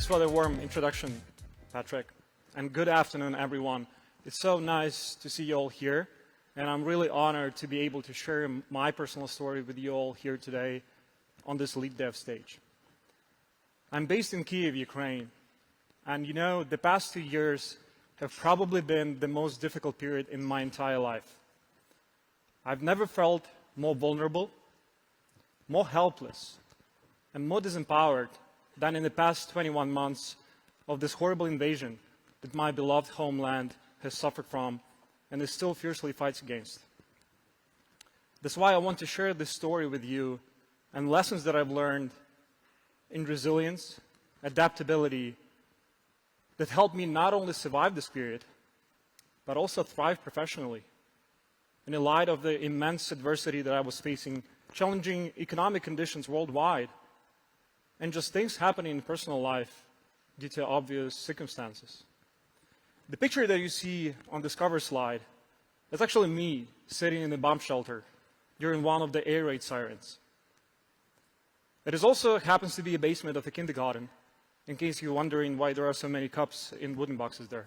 for the warm introduction, Patrick. And good afternoon, everyone. It's so nice to see you all here. And I'm really honored to be able to share my personal story with you all here today on this Lead Dev stage. I'm based in Kyiv, Ukraine. And you know, the past 2 years have probably been the most difficult period in my entire life. I've never felt more vulnerable, more helpless, and more disempowered than in the past 21 months of this horrible invasion that my beloved homeland has suffered from and is still fiercely fights against. That's why I want to share this story with you and lessons that I've learned in resilience, adaptability, that helped me not only survive this period, but also thrive professionally. In the light of the immense adversity that I was facing, challenging economic conditions worldwide, and just things happening in personal life due to obvious circumstances. The picture that you see on this cover slide is actually me sitting in a bomb shelter during one of the air raid sirens. It is also happens to be a basement of a kindergarten, in case you're wondering why there are so many cups in wooden boxes there.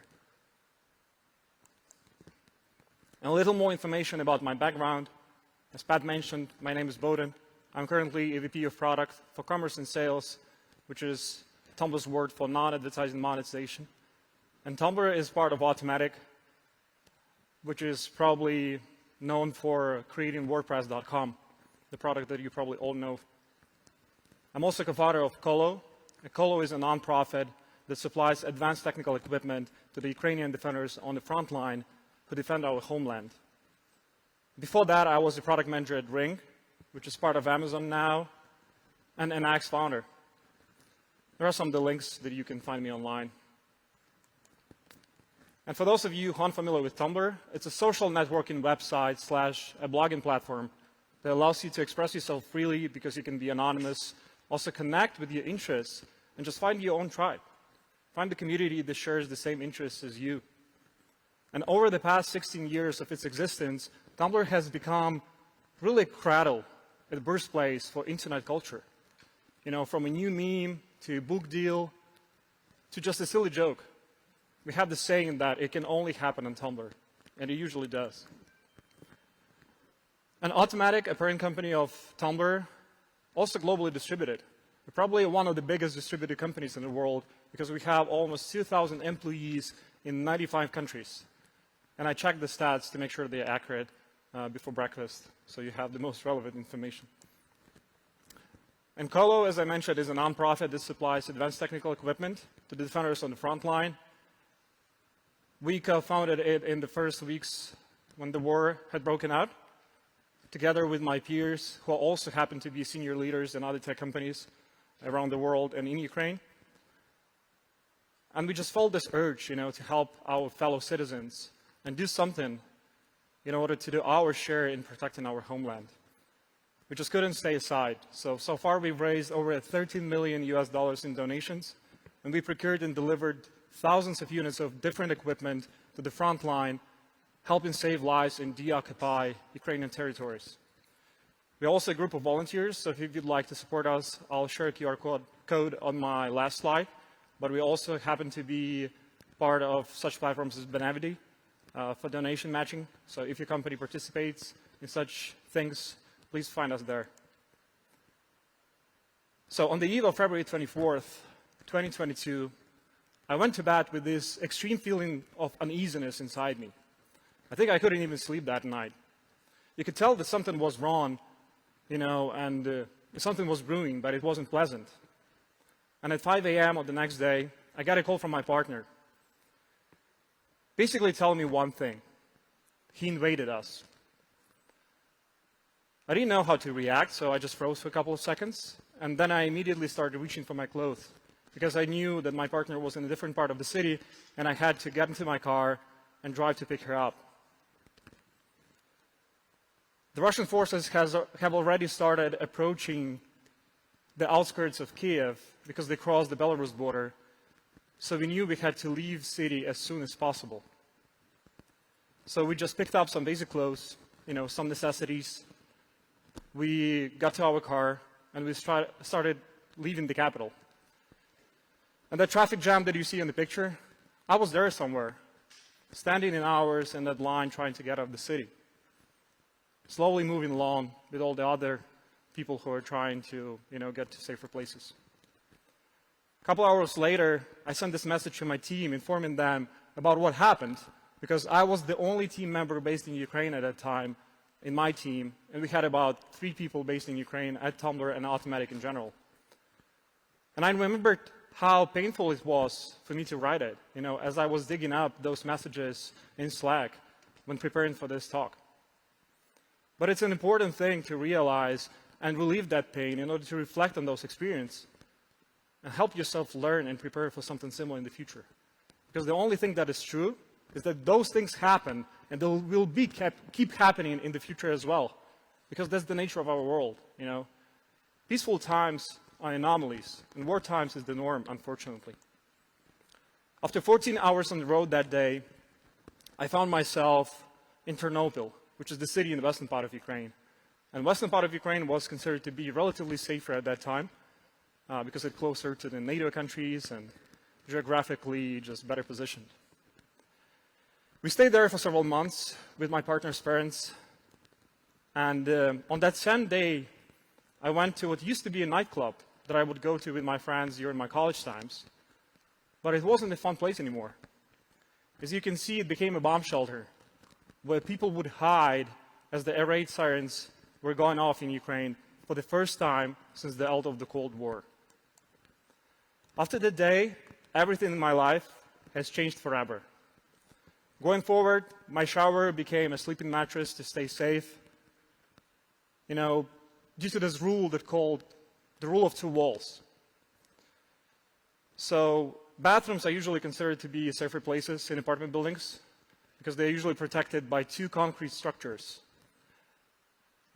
And a little more information about my background. As Pat mentioned, my name is Bohdan. I'm currently a VP of Product for Commerce and Sales, which is Tumblr's word for non-advertising monetization. And Tumblr is part of Automatic, which is probably known for creating WordPress.com, the product that you probably all know. I'm also co-founder of Colo. Colo is a nonprofit that supplies advanced technical equipment to the Ukrainian defenders on the front line who defend our homeland. Before that, I was a product manager at Ring, which is part of Amazon now, and an Axe founder. There are some of the links that you can find me online. And for those of you who aren't familiar with Tumblr, it's a social networking website / a blogging platform that allows you to express yourself freely because you can be anonymous, also connect with your interests, and just find your own tribe. Find the community that shares the same interests as you. And over the past 16 years of its existence, Tumblr has become really a cradle, a birthplace for internet culture. You know, from a new meme to a book deal to just a silly joke. We have the saying that it can only happen on Tumblr, and it usually does. And Automatic, a parent company of Tumblr, also globally distributed. We're probably one of the biggest distributed companies in the world because we have almost 2,000 employees in 95 countries. And I checked the stats to make sure they're accurate before breakfast, so you have the most relevant information. And Colo, as I mentioned, is a nonprofit that supplies advanced technical equipment to the defenders on the front line. We co-founded it in the first weeks when the war had broken out, together with my peers, who also happen to be senior leaders in other tech companies around the world and in Ukraine. And we just felt this urge, to help our fellow citizens and do something in order to do our share in protecting our homeland. We just couldn't stay aside. So far we've raised over $13 million in donations, and we procured and delivered thousands of units of different equipment to the front line, helping save lives in deoccupied Ukrainian territories. We're also a group of volunteers, so if you'd like to support us, I'll share a QR code on my last slide. But we also happen to be part of such platforms as Benevity for donation matching. So if your company participates in such things, please find us there. So on the eve of February 24th, 2022, I went to bed with this extreme feeling of uneasiness inside me. I think I couldn't even sleep that night. You could tell that something was wrong, and something was brewing, but it wasn't pleasant. And at 5 a.m. on the next day, I got a call from my partner, basically telling me one thing: he invaded us. I didn't know how to react, so I just froze for a couple of seconds, and then I immediately started reaching for my clothes, because I knew that my partner was in a different part of the city, and I had to get into my car and drive to pick her up. The Russian forces have already started approaching the outskirts of Kyiv because they crossed the Belarus border, so we knew we had to leave the city as soon as possible. So we just picked up some basic clothes, some necessities. We got to our car, and we started leaving the capital. And that traffic jam that you see in the picture, I was there somewhere, standing in hours in that line trying to get out of the city, slowly moving along with all the other people who are trying to, get to safer places. A couple hours later, I sent this message to my team informing them about what happened, because I was the only team member based in Ukraine at that time in my team, and we had about 3 people based in Ukraine at Tumblr and Automatic in general. And I remembered how painful it was for me to write it, as I was digging up those messages in Slack when preparing for this talk. But it's an important thing to realize and relieve that pain in order to reflect on those experiences and help yourself learn and prepare for something similar in the future. Because the only thing that is true is that those things happen, and they will keep happening in the future as well, because that's the nature of our world. Peaceful times are anomalies, and war times is the norm, unfortunately. After 14 hours on the road that day, I found myself in Ternopil, which is the city in the western part of Ukraine. And the western part of Ukraine was considered to be relatively safer at that time, because it's closer to the NATO countries and geographically just better positioned. We stayed there for several months with my partner's parents, and on that same day, I went to what used to be a nightclub that I would go to with my friends during my college times, but it wasn't a fun place anymore. As you can see, it became a bomb shelter where people would hide as the air raid sirens were going off in Ukraine for the first time since the end of the Cold War. After that day, everything in my life has changed forever. Going forward, my shower became a sleeping mattress to stay safe, due to this rule that called the rule of 2 walls. So bathrooms are usually considered to be safer places in apartment buildings because they're usually protected by 2 concrete structures.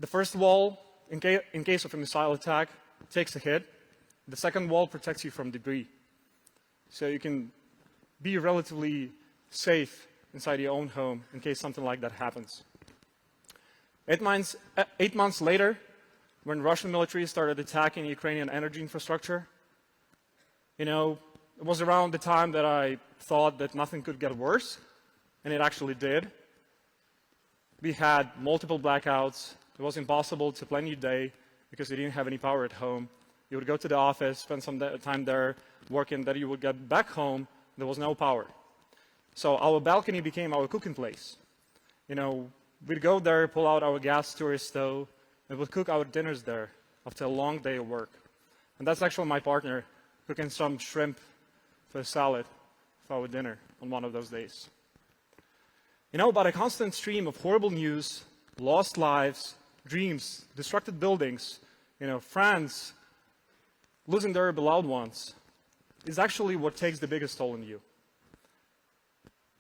The first wall, in case of a missile attack, takes a hit. The second wall protects you from debris. So you can be relatively safe inside your own home in case something like that happens. 8 months later, when Russian military started attacking Ukrainian energy infrastructure, it was around the time that I thought that nothing could get worse, and it actually did. We had multiple blackouts. It was impossible to plan your day because you didn't have any power at home. You would go to the office, spend some time there working, then you would get back home, there was no power. So our balcony became our cooking place. We'd go there, pull out our gas storage stove, and we'd cook our dinners there after a long day of work. And that's actually my partner cooking some shrimp for a salad for our dinner on one of those days. But a constant stream of horrible news, lost lives, dreams, destructed buildings, friends losing their beloved ones is actually what takes the biggest toll on you.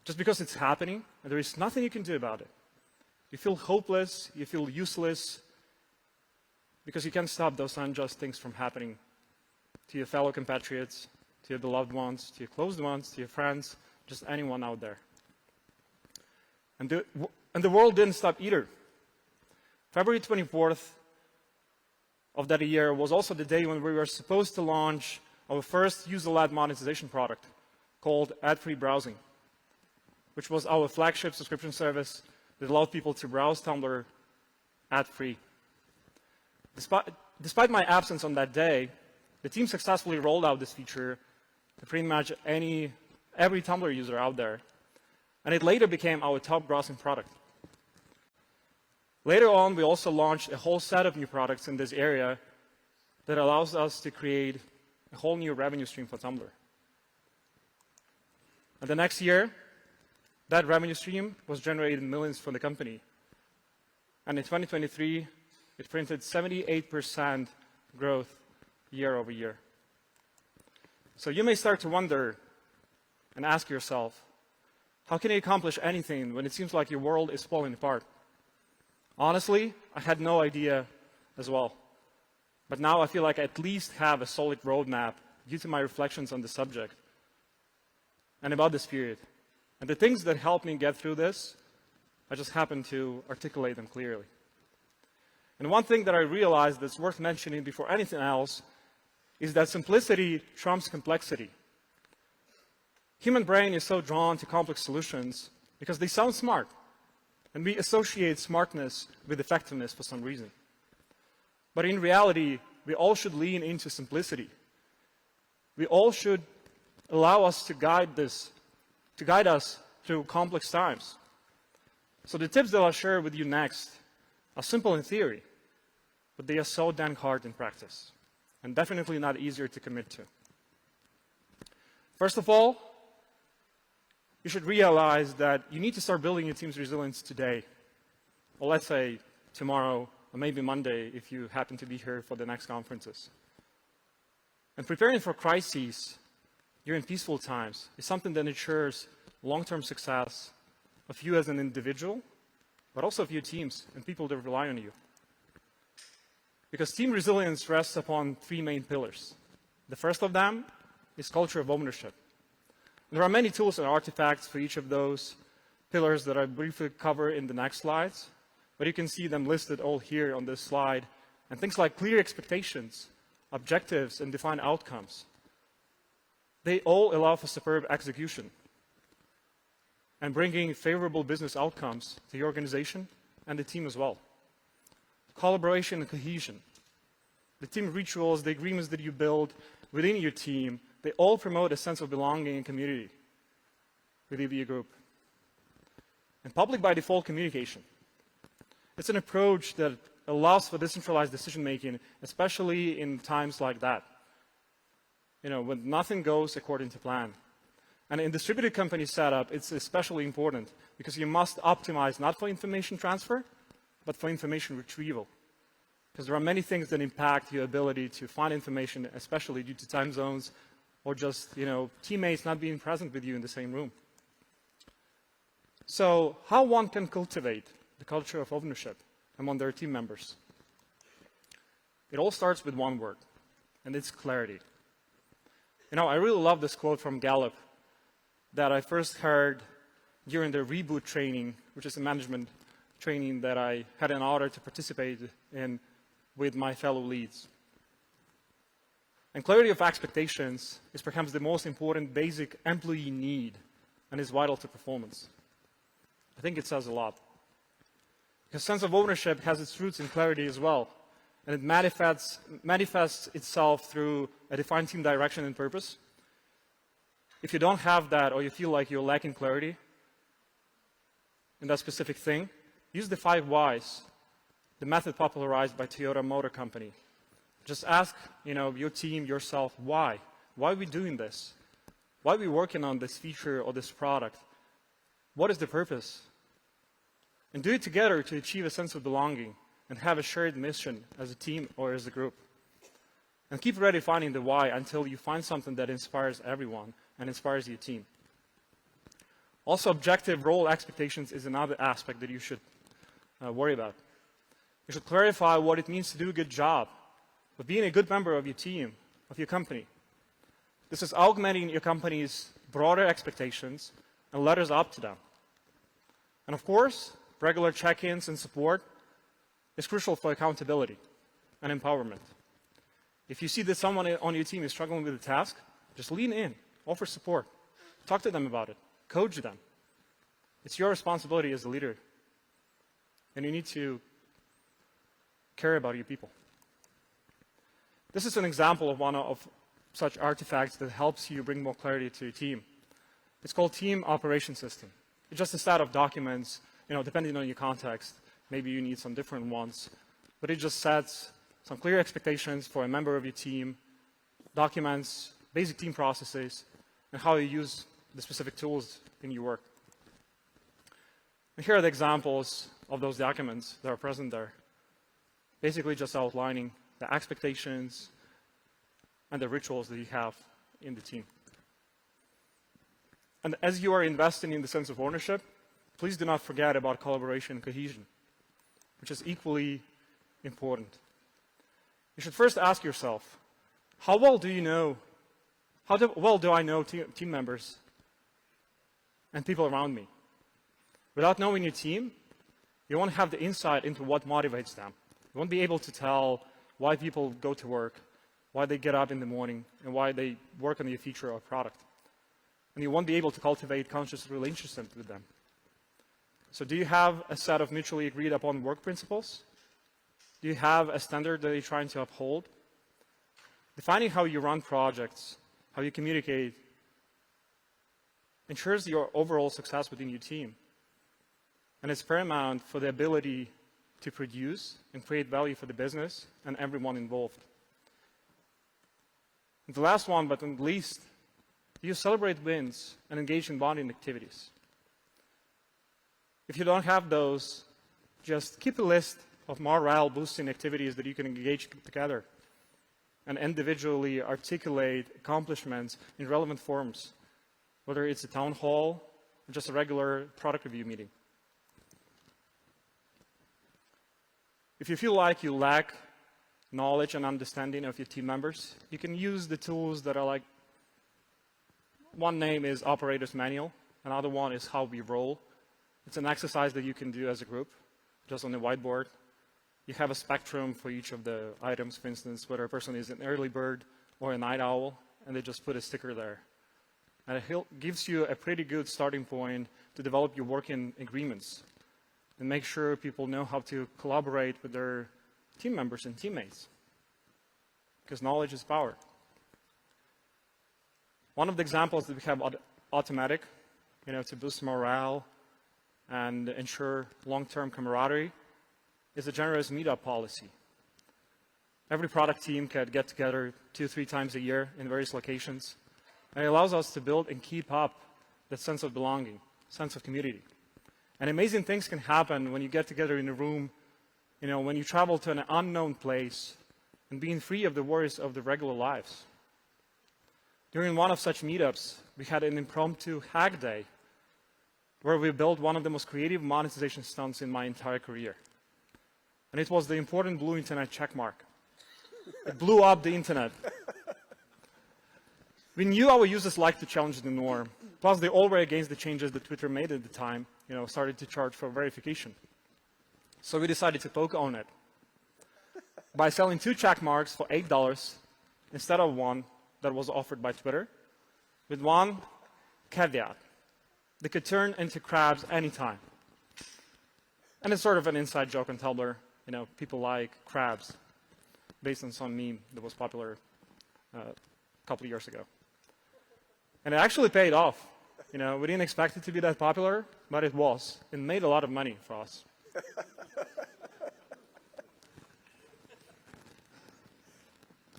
Just because it's happening and there is nothing you can do about it. You feel hopeless, you feel useless, because you can't stop those unjust things from happening to your fellow compatriots, to your beloved ones, to your close ones, to your friends, just anyone out there. And the world didn't stop either. February 24th of that year was also the day when we were supposed to launch our first user-led monetization product called ad-free browsing, which was our flagship subscription service that allowed people to browse Tumblr ad-free. Despite my absence on that day, the team successfully rolled out this feature to pretty much every Tumblr user out there, and it later became our top grossing product. Later on, we also launched a whole set of new products in this area that allows us to create a whole new revenue stream for Tumblr. And the next year, that revenue stream was generating millions for the company. And in 2023, it printed 78% growth year over year. So you may start to wonder and ask yourself, how can you accomplish anything when it seems like your world is falling apart? Honestly, I had no idea as well. But now I feel like I at least have a solid roadmap due to my reflections on the subject and about this period. And the things that helped me get through this, I just happen to articulate them clearly. And one thing that I realized that's worth mentioning before anything else is that simplicity trumps complexity. Human brain is so drawn to complex solutions because they sound smart, and we associate smartness with effectiveness for some reason. But in reality, we all should lean into simplicity. We all should allow us to guide us through complex times. So the tips that I'll share with you next are simple in theory, but they are so damn hard in practice, and definitely not easier to commit to. First of all, you should realize that you need to start building your team's resilience today, or let's say tomorrow, or maybe Monday if you happen to be here for the next conferences. And preparing for crises during peaceful times is something that ensures long-term success of you as an individual, but also of your teams and people that rely on you. Because team resilience rests upon three main pillars. The first of them is culture of ownership. And there are many tools and artifacts for each of those pillars that I briefly cover in the next slides, but you can see them listed all here on this slide. And things like clear expectations, objectives, and defined outcomes. They all allow for superb execution and bringing favorable business outcomes to the organization and the team as well. Collaboration and cohesion. The team rituals, the agreements that you build within your team, they all promote a sense of belonging and community within your group. And public by default communication. It's an approach that allows for decentralized decision-making, especially in times like that, when nothing goes according to plan. And in distributed company setup, it's especially important because you must optimize not for information transfer, but for information retrieval. Because there are many things that impact your ability to find information, especially due to time zones or just teammates not being present with you in the same room. So how one can cultivate the culture of ownership among their team members? It all starts with one word, and it's clarity. I really love this quote from Gallup that I first heard during the Reboot training, which is a management training that I had an honor to participate in with my fellow leads. And clarity of expectations is perhaps the most important basic employee need and is vital to performance. I think it says a lot. Because sense of ownership has its roots in clarity as well. And it manifests itself through a defined team direction and purpose. If you don't have that, or you feel like you're lacking clarity in that specific thing, use the 5 whys, the method popularized by Toyota Motor Company. Just ask, your team, yourself, why? Why are we doing this? Why are we working on this feature or this product? What is the purpose? And do it together to achieve a sense of belonging and have a shared mission as a team or as a group. And keep redefining the why until you find something that inspires everyone and inspires your team. Also, objective role expectations is another aspect that you should worry about. You should clarify what it means to do a good job of being a good member of your team, of your company. This is augmenting your company's broader expectations and letters up to them. And of course, regular check-ins and support is crucial for accountability and empowerment. If you see that someone on your team is struggling with a task, just lean in, offer support, talk to them about it, coach them. It's your responsibility as a leader, and you need to care about your people. This is an example of one of such artifacts that helps you bring more clarity to your team. It's called Team Operation System. It's just a set of documents, depending on your context. Maybe you need some different ones, but it just sets some clear expectations for a member of your team, documents basic team processes, and how you use the specific tools in your work. And here are the examples of those documents that are present there. Basically just outlining the expectations and the rituals that you have in the team. And as you are investing in the sense of ownership, please do not forget about collaboration and cohesion, which is equally important. You should first ask yourself, how well do I know team members and people around me? Without knowing your team, you won't have the insight into what motivates them. You won't be able to tell why people go to work, why they get up in the morning, and why they work on your feature or product. and you won't be able to cultivate conscious relationship with them. So do you have a set of mutually agreed upon work principles? Do you have a standard that you're trying to uphold? Defining how you run projects, how you communicate, ensures your overall success within your team. And it's paramount for the ability to produce and create value for the business and everyone involved. And the last one, but not least, you celebrate wins and engage in bonding activities. If you don't have those, just keep a list of morale-boosting activities that you can engage together and individually articulate accomplishments in relevant forms, whether it's a town hall or just a regular product review meeting. If you feel like you lack knowledge and understanding of your team members, you can use the tools that are like, one name is Operator's Manual, another one is How We Roll. It's an exercise that you can do as a group, just on the whiteboard. You have a spectrum for each of the items, for instance, whether a person is an early bird or a night owl, and they just put a sticker there. And it gives you a pretty good starting point to develop your working agreements and make sure people know how to collaborate with their team members and teammates. Because knowledge is power. One of the examples that we have automatic, to boost morale and ensure long-term camaraderie is a generous meetup policy. Every product team can get together 2-3 times a year in various locations. And it allows us to build and keep up that sense of belonging, sense of community. And amazing things can happen when you get together in a room, when you travel to an unknown place and being free of the worries of the regular lives. During one of such meetups, we had an impromptu hack day where we built one of the most creative monetization stunts in my entire career. And it was the important blue internet checkmark. It blew up the internet. We knew our users liked to challenge the norm. Plus, they all were against the changes that Twitter made at the time, started to charge for verification. So we decided to poke on it by selling 2 check marks for $8 instead of one that was offered by Twitter, with one caveat. They could turn into crabs anytime. And it's sort of an inside joke on Tumblr. People like crabs, based on some meme that was popular a couple of years ago. And it actually paid off. We didn't expect it to be that popular, but it was. It made a lot of money for us.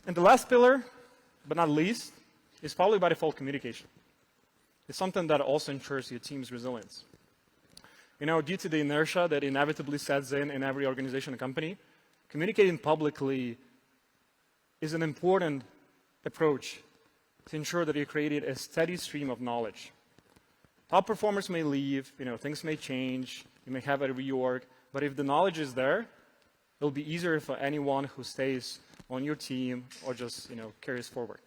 And the last pillar, but not least, is public by default communication. It's something that also ensures your team's resilience. Due to the inertia that inevitably sets in every organization and company, communicating publicly is an important approach to ensure that you created a steady stream of knowledge. Top performers may leave, things may change, you may have a reorg, but if the knowledge is there, it'll be easier for anyone who stays on your team or just, carries forward.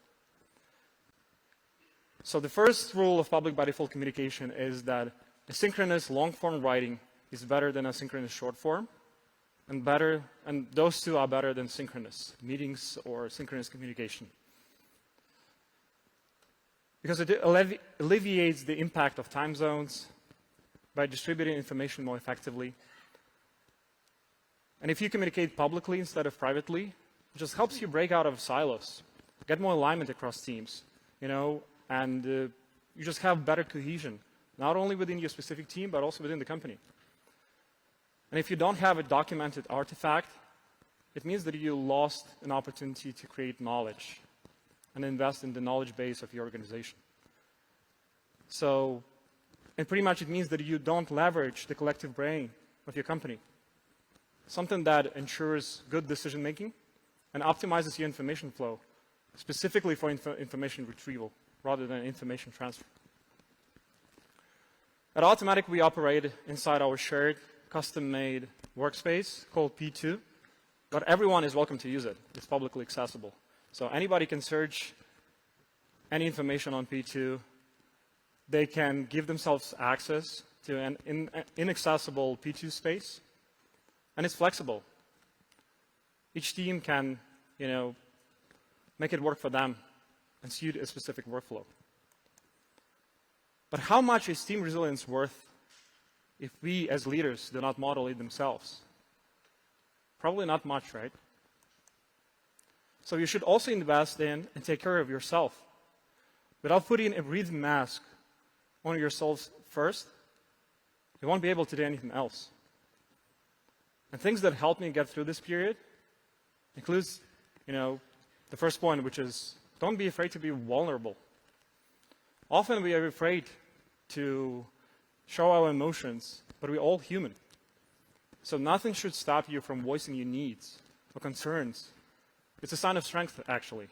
So the first rule of public by default communication is that asynchronous long-form writing is better than asynchronous short-form, and those two are better than synchronous meetings or synchronous communication. Because it alleviates the impact of time zones by distributing information more effectively. And if you communicate publicly instead of privately, it just helps you break out of silos, get more alignment across teams, and you just have better cohesion, not only within your specific team, but also within the company. And if you don't have a documented artifact, it means that you lost an opportunity to create knowledge and invest in the knowledge base of your organization. So, and pretty much it means that you don't leverage the collective brain of your company. Something that ensures good decision making and optimizes your information flow, specifically for information retrieval rather than information transfer. At Automatic, we operate inside our shared, custom-made workspace called P2, but everyone is welcome to use it. It's publicly accessible. So anybody can search any information on P2. They can give themselves access to an inaccessible P2 space, and it's flexible. Each team can, make it work for them and suit a specific workflow. But how much is team resilience worth if we as leaders do not model it themselves? Probably not much, right? So you should also invest in and take care of yourself. Without putting a breathing mask on yourselves first, you won't be able to do anything else. And things that helped me get through this period includes, the first point, which is don't be afraid to be vulnerable. Often we are afraid to show our emotions, but we're all human. So nothing should stop you from voicing your needs or concerns. It's a sign of strength, actually,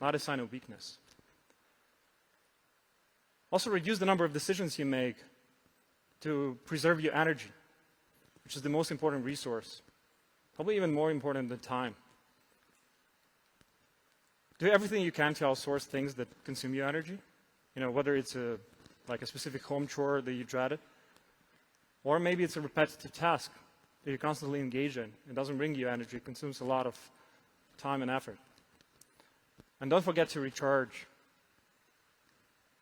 not a sign of weakness. Also, reduce the number of decisions you make to preserve your energy, which is the most important resource, probably even more important than time. Do everything you can to outsource things that consume your energy, whether it's like a specific home chore that you dreaded, or maybe it's a repetitive task that you constantly engage in. It doesn't bring you energy, it consumes a lot of time and effort. And don't forget to recharge,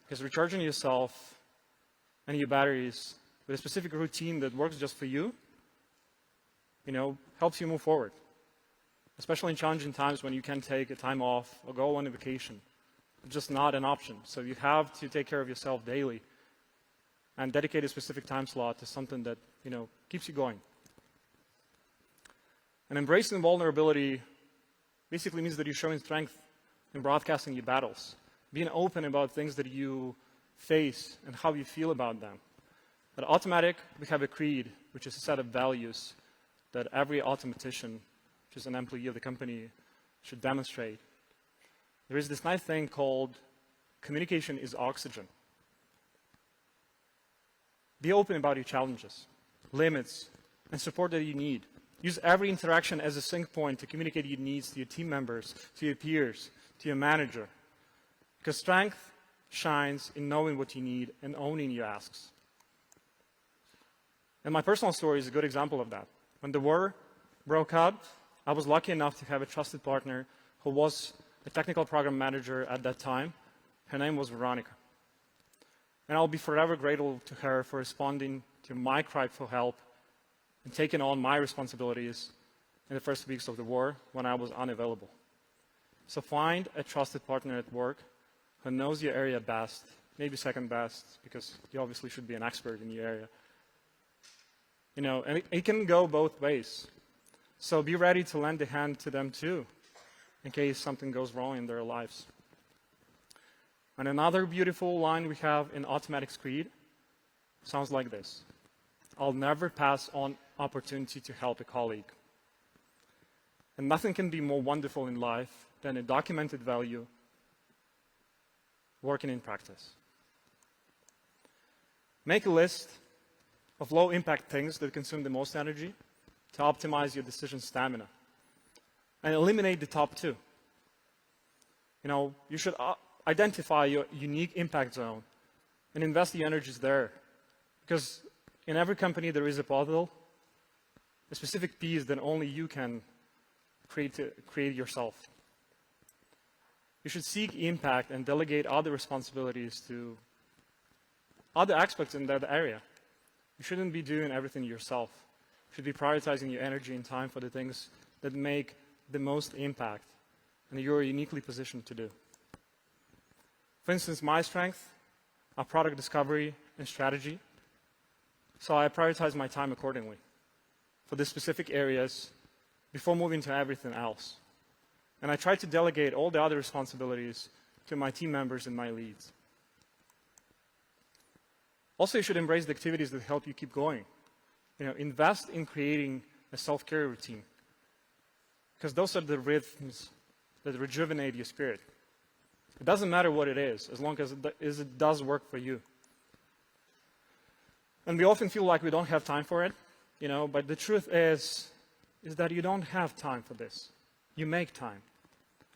because recharging yourself and your batteries with a specific routine that works just for you, helps you move forward. Especially in challenging times when you can take a time off or go on a vacation. It's just not an option. So you have to take care of yourself daily and dedicate a specific time slot to something that, keeps you going. And embracing vulnerability basically means that you're showing strength in broadcasting your battles, being open about things that you face and how you feel about them. At Automatic, we have a creed, which is a set of values that every automatician, which is an employee of the company, should demonstrate. There is this nice thing called communication is oxygen. Be open about your challenges, limits, and support that you need. Use every interaction as a sync point to communicate your needs to your team members, to your peers, to your manager. Because strength shines in knowing what you need and owning your asks. And my personal story is a good example of that. When the war broke out, I was lucky enough to have a trusted partner who was a technical program manager at that time. Her name was Veronica. And I'll be forever grateful to her for responding to my cry for help and taking on my responsibilities in the first weeks of the war when I was unavailable. So find a trusted partner at work who knows your area best, maybe second best, because you obviously should be an expert in your area. And it can go both ways. So be ready to lend a hand to them too, in case something goes wrong in their lives. And another beautiful line we have in Automatic's creed sounds like this: I'll never pass on opportunity to help a colleague. And nothing can be more wonderful in life than a documented value working in practice. Make a list of low-impact things that consume the most energy to optimize your decision stamina. And eliminate the top two. You should identify your unique impact zone and invest the energies there. Because in every company there is a puzzle, a specific piece that only you can create yourself. You should seek impact and delegate other responsibilities to other aspects in that area. You shouldn't be doing everything yourself. You should be prioritizing your energy and time for the things that make the most impact and you're uniquely positioned to do. For instance, my strengths are product discovery and strategy, so I prioritize my time accordingly for the specific areas before moving to everything else. And I try to delegate all the other responsibilities to my team members and my leads. Also, you should embrace the activities that help you keep going. Invest in creating a self-care routine, because those are the rhythms that rejuvenate your spirit. It doesn't matter what it is, as long as it does work for you. And we often feel like we don't have time for it, but the truth is that you don't have time for this. You make time.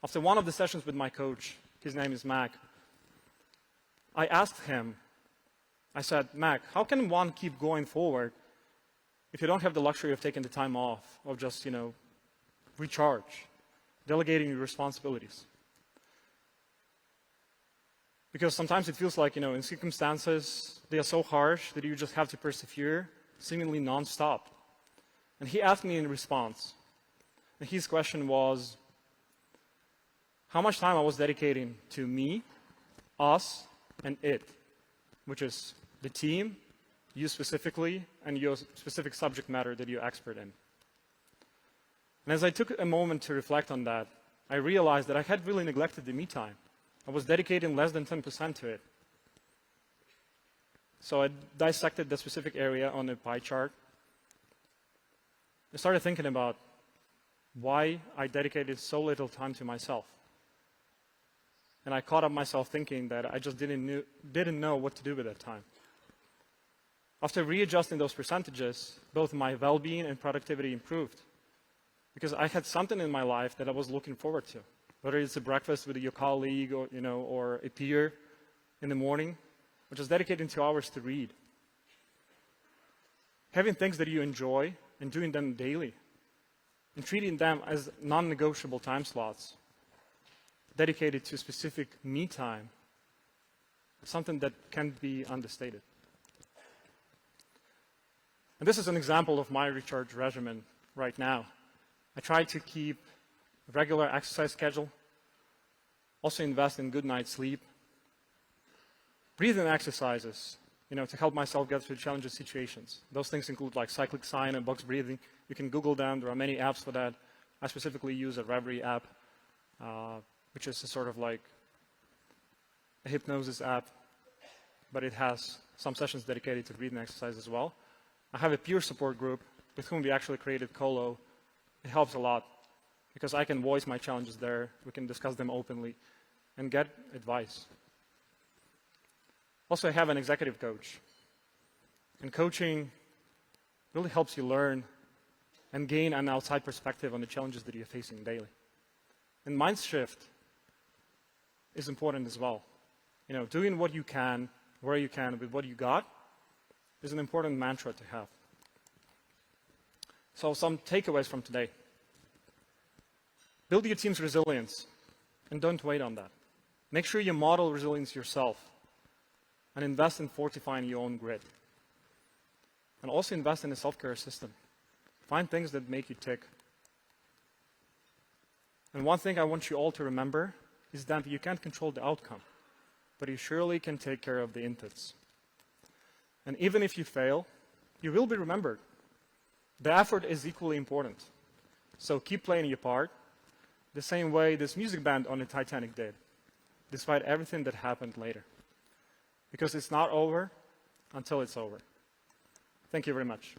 After one of the sessions with my coach, his name is Mac, I asked him, I said, Mac, how can one keep going forward if you don't have the luxury of taking the time off, of just, recharge, delegating your responsibilities? Because sometimes it feels like, in circumstances, they are so harsh that you just have to persevere, seemingly nonstop. And he asked me in response, and his question was, how much time I was dedicating to me, us, and it, which is the team, you specifically, and your specific subject matter that you're expert in. And as I took a moment to reflect on that, I realized that I had really neglected the me time. I was dedicating less than 10% to it. So I dissected the specific area on a pie chart. I started thinking about why I dedicated so little time to myself. And I caught up myself thinking that I just didn't know what to do with that time. After readjusting those percentages, both my well-being and productivity improved because I had something in my life that I was looking forward to, whether it's a breakfast with your colleague or a peer in the morning, or just dedicating 2 hours to read. Having things that you enjoy and doing them daily and treating them as non-negotiable time slots dedicated to specific me time, something that can't be understated. And this is an example of my recharge regimen right now. I try to keep a regular exercise schedule, also invest in good night's sleep, breathing exercises, to help myself get through challenging situations. Those things include like cyclic sign and box breathing. You can Google them. There are many apps for that. I specifically use a Reverie app, which is a sort of like a hypnosis app, but it has some sessions dedicated to breathing exercise as well. I have a peer support group with whom we actually created Colo. It helps a lot because I can voice my challenges there. We can discuss them openly and get advice. Also, I have an executive coach. And coaching really helps you learn and gain an outside perspective on the challenges that you're facing daily. And mind shift is important as well. Doing what you can, where you can, with what you got is an important mantra to have. So some takeaways from today. Build your team's resilience and don't wait on that. Make sure you model resilience yourself and invest in fortifying your own grit. And also invest in a self-care system. Find things that make you tick. And one thing I want you all to remember is that you can't control the outcome, but you surely can take care of the inputs. And even if you fail, you will be remembered. The effort is equally important. So keep playing your part, the same way this music band on the Titanic did, despite everything that happened later. Because it's not over until it's over. Thank you very much.